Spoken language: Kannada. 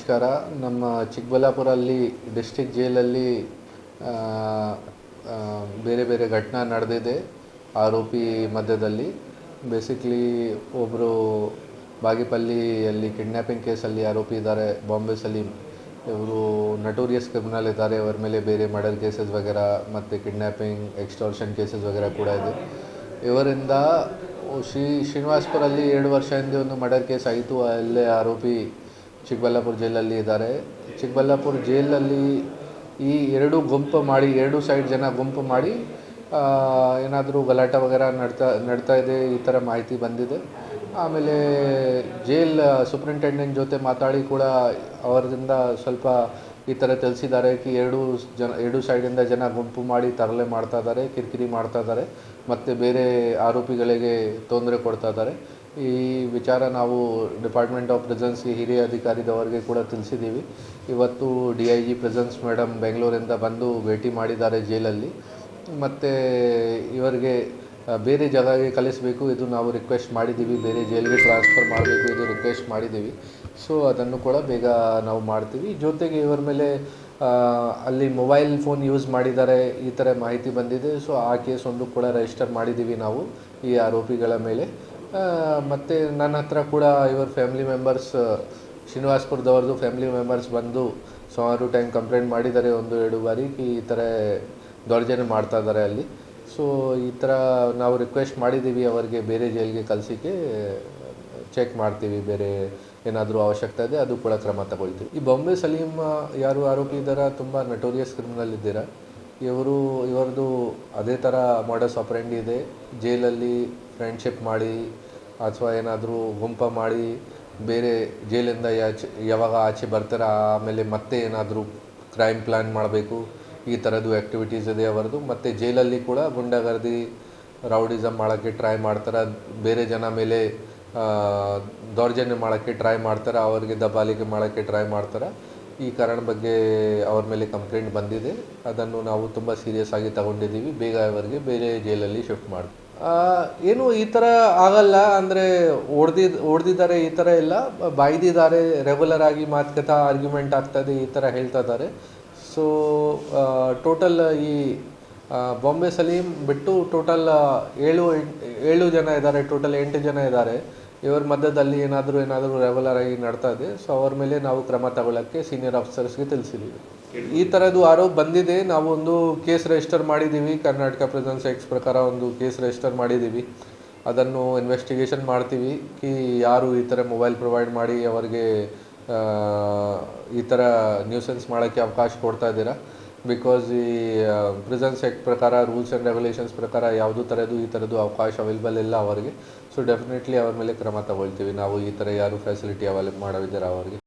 ನಮಸ್ಕಾರ. ನಮ್ಮ ಚಿಕ್ಕಬಳ್ಳಾಪುರಲ್ಲಿ ಡಿಸ್ಟ್ರಿಕ್ಟ್ ಜೈಲಲ್ಲಿ ಆ, ಆ, ಬೇರೆ ಬೇರೆ ಘಟನೆ ನಡೆದಿದೆ ಆರೋಪಿ ಮಧ್ಯದಲ್ಲಿ. ಬೇಸಿಕ್ಲಿ ಒಬ್ಬರು ಬಾಗೇಪಲ್ಲಿಯಲ್ಲಿ ಕಿಡ್ನ್ಯಾಪಿಂಗ್ ಕೇಸಲ್ಲಿ ಆರೋಪಿ ಇದ್ದಾರೆ, ಬಾಂಬೆ ಸಲೀಂ. ಇವರು ನಟೋರಿಯಸ್ ಕ್ರಿಮಿನಲ್ ಇದ್ದಾರೆ. ಅವರ ಮೇಲೆ ಬೇರೆ ಮರ್ಡರ್ ಕೇಸಸ್ ವಗೇರ ಮತ್ತು ಕಿಡ್ನ್ಯಾಪಿಂಗ್, ಎಕ್ಸ್ಟಾರ್ಷನ್ ಕೇಸಸ್ ವಗೇರ ಕೂಡ ಇದೆ. ಇವರಿಂದ ಶ್ರೀನಿವಾಸ್ಪುರಲ್ಲಿ 2 ವರ್ಷ ಹಿಂದೆ ಒಂದು ಮರ್ಡರ್ ಕೇಸ್ ಆಯಿತು. ಅಲ್ಲೇ ಆರೋಪಿ ಚಿಕ್ಕಬಳ್ಳಾಪುರ ಜೈಲಲ್ಲಿ ಇದ್ದಾರೆ. ಚಿಕ್ಕಬಳ್ಳಾಪುರ ಜೈಲಲ್ಲಿ ಈ ಎರಡು ಸೈಡ್ ಜನ ಗುಂಪು ಮಾಡಿ ಏನಾದರೂ ಗಲಾಟೆ ವಗೇರ ನಡ್ತಾ ಇದೆ, ಈ ಥರ ಮಾಹಿತಿ ಬಂದಿದೆ. ಆಮೇಲೆ ಜೈಲ್ ಸೂಪ್ರಿಂಟೆಂಡೆಂಟ್ ಜೊತೆ ಮಾತಾಡಿ ಕೂಡ ಅವರಿಂದ ಸ್ವಲ್ಪ ಈ ಥರ ತಿಳಿಸಿದ್ದಾರೆ ಕಿ ಎರಡು ಸೈಡಿಂದ ಜನ ಗುಂಪು ಮಾಡಿ ತರಲೆ ಮಾಡ್ತಾ ಇದ್ದಾರೆ, ಕಿರಿಕಿರಿ ಮಾಡ್ತಾ ಇದ್ದಾರೆ ಮತ್ತು ಬೇರೆ ಆರೋಪಿಗಳಿಗೆ ತೊಂದರೆ ಕೊಡ್ತಾ ಇದ್ದಾರೆ. ಈ ವಿಚಾರ ನಾವು ಡಿಪಾರ್ಟ್ಮೆಂಟ್ ಆಫ್ ಪ್ರಿಸನ್ಸ್ಗೆ ಹಿರಿಯ ಅಧಿಕಾರಿದವರಿಗೆ ಕೂಡ ತಿಳಿಸಿದ್ದೀವಿ. ಇವತ್ತು DIG ಪ್ರಿಸನ್ಸ್ ಮೇಡಮ್ ಬೆಂಗಳೂರಿಂದ ಬಂದು ಭೇಟಿ ಮಾಡಿದ್ದಾರೆ ಜೈಲಲ್ಲಿ. ಮತ್ತು ಇವರಿಗೆ ಬೇರೆ ಜಾಗಕ್ಕೆ ಕಳಿಸಬೇಕು, ಇದು ನಾವು ರಿಕ್ವೆಸ್ಟ್ ಮಾಡಿದ್ದೀವಿ. ಬೇರೆ ಜೈಲಿಗೆ ಟ್ರಾನ್ಸ್ಫರ್ ಮಾಡಬೇಕು, ಇದು ರಿಕ್ವೆಸ್ಟ್ ಮಾಡಿದ್ದೀವಿ. ಸೊ ಅದನ್ನು ಕೂಡ ಬೇಗ ನಾವು ಮಾಡ್ತೀವಿ. ಜೊತೆಗೆ ಇವರ ಮೇಲೆ ಅಲ್ಲಿ ಮೊಬೈಲ್ ಫೋನ್ ಯೂಸ್ ಮಾಡಿದ್ದಾರೆ, ಈ ಥರ ಮಾಹಿತಿ ಬಂದಿದೆ. ಸೊ ಆ ಕೇಸ್ ಒಂದು ಕೂಡ ರಿಜಿಸ್ಟರ್ ಮಾಡಿದ್ದೀವಿ ನಾವು ಈ ಆರೋಪಿಗಳ ಮೇಲೆ. ಮತ್ತು ನನ್ನ ಹತ್ರ ಕೂಡ ಇವರ ಫ್ಯಾಮಿಲಿ ಮೆಂಬರ್ಸ್, ಶ್ರೀನಿವಾಸ್ಪುರದವ್ರದ್ದು ಫ್ಯಾಮಿಲಿ ಮೆಂಬರ್ಸ್ ಬಂದು ಸುಮಾರು ಟೈಮ್ ಕಂಪ್ಲೇಂಟ್ ಮಾಡಿದ್ದಾರೆ, 1-2 ಬಾರಿ ಈ ಥರ ದೌರ್ಜನ್ಯ ಮಾಡ್ತಾ ಇದ್ದಾರೆ ಅಲ್ಲಿ. ಸೊ ಈ ಥರ ನಾವು ರಿಕ್ವೆಸ್ಟ್ ಮಾಡಿದ್ದೀವಿ ಅವರಿಗೆ ಬೇರೆ ಜೈಲಿಗೆ ಕಳಿಸಿಕೆ ಚೆಕ್ ಮಾಡ್ತೀವಿ, ಬೇರೆ ಏನಾದರೂ ಅವಶ್ಯಕತೆ ಇದೆ ಅದು ಕೂಡ ಕ್ರಮ ತಗೊಳ್ತೀವಿ. ಈ ಬಾಂಬೆ ಸಲೀಂ ಯಾರು ಆರೋಪಿ ಇದ್ದಾರೆ, ತುಂಬ ನಟೋರಿಯಸ್ ಕ್ರಿಮಿನಲ್ ಇದ್ದೀರಾ. ಇವರದು ಅದೇ ಥರ ಮಾಡಸ್ ಆಪರೆಂಡಿ ಇದೆ. ಜೈಲಲ್ಲಿ ಫ್ರೆಂಡ್ಶಿಪ್ ಮಾಡಿ ಅಥವಾ ಏನಾದರೂ ಗುಂಪ ಮಾಡಿ ಬೇರೆ ಜೈಲಿಂದ ಯಾವಾಗ ಆಚೆ ಬರ್ತಾರೆ ಆಮೇಲೆ ಮತ್ತೆ ಏನಾದರೂ ಕ್ರೈಮ್ ಪ್ಲ್ಯಾನ್ ಮಾಡಬೇಕು, ಈ ಥರದ್ದು ಆ್ಯಕ್ಟಿವಿಟೀಸ್ ಇದೆ ಅವರದು. ಮತ್ತು ಜೈಲಲ್ಲಿ ಕೂಡ ಗುಂಡಾಗರ್ದಿ, ರೌಡಿಸಮ್ ಮಾಡೋಕ್ಕೆ ಟ್ರೈ ಮಾಡ್ತಾರೆ, ಬೇರೆ ಜನ ಮೇಲೆ ದೌರ್ಜನ್ಯ ಮಾಡೋಕ್ಕೆ ಟ್ರೈ ಮಾಡ್ತಾರೆ, ಅವರಿಗೆ ದಬ್ಬಾಳಿಕೆ ಮಾಡೋಕ್ಕೆ ಟ್ರೈ ಮಾಡ್ತಾರೆ. ಈ ಕಾರಣ ಬಗ್ಗೆ ಅವ್ರ ಮೇಲೆ ಕಂಪ್ಲೇಂಟ್ ಬಂದಿದೆ. ಅದನ್ನು ನಾವು ತುಂಬ ಸೀರಿಯಸ್ ಆಗಿ ತಗೊಂಡಿದ್ದೀವಿ. ಬೇಗ ಅವರಿಗೆ ಬೇರೆ ಜೈಲಲ್ಲಿ ಶಿಫ್ಟ್ ಮಾಡಿ ಏನು ಈ ಥರ ಆಗಲ್ಲ. ಅಂದರೆ ಹೊಡೆದಿದ್ದಾರೆ ಈ ಥರ ಎಲ್ಲ ಬಾಯ್ದಿದ್ದಾರೆ, ರೆಗ್ಯುಲರ್ ಆಗಿ ಮಾತುಕತೆ ಆರ್ಗ್ಯುಮೆಂಟ್ ಆಗ್ತದೆ, ಈ ಥರ ಹೇಳ್ತಾ ಇದ್ದಾರೆ. ಸೊ ಟೋಟಲ್ ಈ ಬಾಂಬೆ ಸಲೀಂ ಬಿಟ್ಟು ಟೋಟಲ್ 7 ಜನ ಇದ್ದಾರೆ, ಟೋಟಲ್ 8 ಜನ ಇದ್ದಾರೆ. ಇವರ ಮಧ್ಯದಲ್ಲಿ ಏನಾದರೂ ರೆಗ್ಯುಲರ್ ಆಗಿ ನಡ್ತಾ ಇದೆ. ಸೊ ಅವ್ರ ಮೇಲೆ ನಾವು ಕ್ರಮ ತಗೊಳ್ಳೋಕ್ಕೆ ಸೀನಿಯರ್ ಆಫೀಸರ್ಸ್ಗೆ ತಿಳಿಸಿದ್ದೀವಿ. ಈ ಥರದ್ದು ಆರೋಪ ಬಂದಿದೆ. ನಾವು ಒಂದು ಕೇಸ್ ರಿಜಿಸ್ಟರ್ ಮಾಡಿದ್ದೀವಿ, ಕರ್ನಾಟಕ ಪ್ರಿಸನ್ಸ್ ಆ್ಯಕ್ಟ್ಸ್ ಪ್ರಕಾರ ಒಂದು ಕೇಸ್ ರಿಜಿಸ್ಟರ್ ಮಾಡಿದ್ದೀವಿ. ಅದನ್ನು ಇನ್ವೆಸ್ಟಿಗೇಷನ್ ಮಾಡ್ತೀವಿ ಕಿ ಯಾರು ಈ ಥರ ಮೊಬೈಲ್ ಪ್ರೊವೈಡ್ ಮಾಡಿ ಅವರಿಗೆ ಈ ಥರ ನ್ಯೂಸೆನ್ಸ್ ಮಾಡೋಕ್ಕೆ ಅವಕಾಶ ಕೊಡ್ತಾ ಇದ್ದೀರಾ. ಬಿಕಾಸ್ ಈ ಪ್ರಿಸನ್ಸ್ ಆ್ಯಕ್ಟ್ ಪ್ರಕಾರ, ರೂಲ್ಸ್ ಆ್ಯಂಡ್ ರೆಗ್ಯುಲೇಷನ್ಸ್ ಪ್ರಕಾರ ಯಾವುದೂ ಈ ಥರದ್ದು ಅವಕಾಶ ಅವೈಲೇಬಲ್ ಇಲ್ಲ ಅವರಿಗೆ. ಸೊ ಡೆಫಿನೆಟ್ಲಿ ಅವ್ರ ಮೇಲೆ ಕ್ರಮ ತಗೊಳ್ತೀವಿ ನಾವು. ಈ ಥರ ಯಾರು ಫೆಸಿಲಿಟಿ ಅವೈಲೇಬಲ್ ಮಾಡೋದಿದ್ದಾರೆ ಅವರಿಗೆ.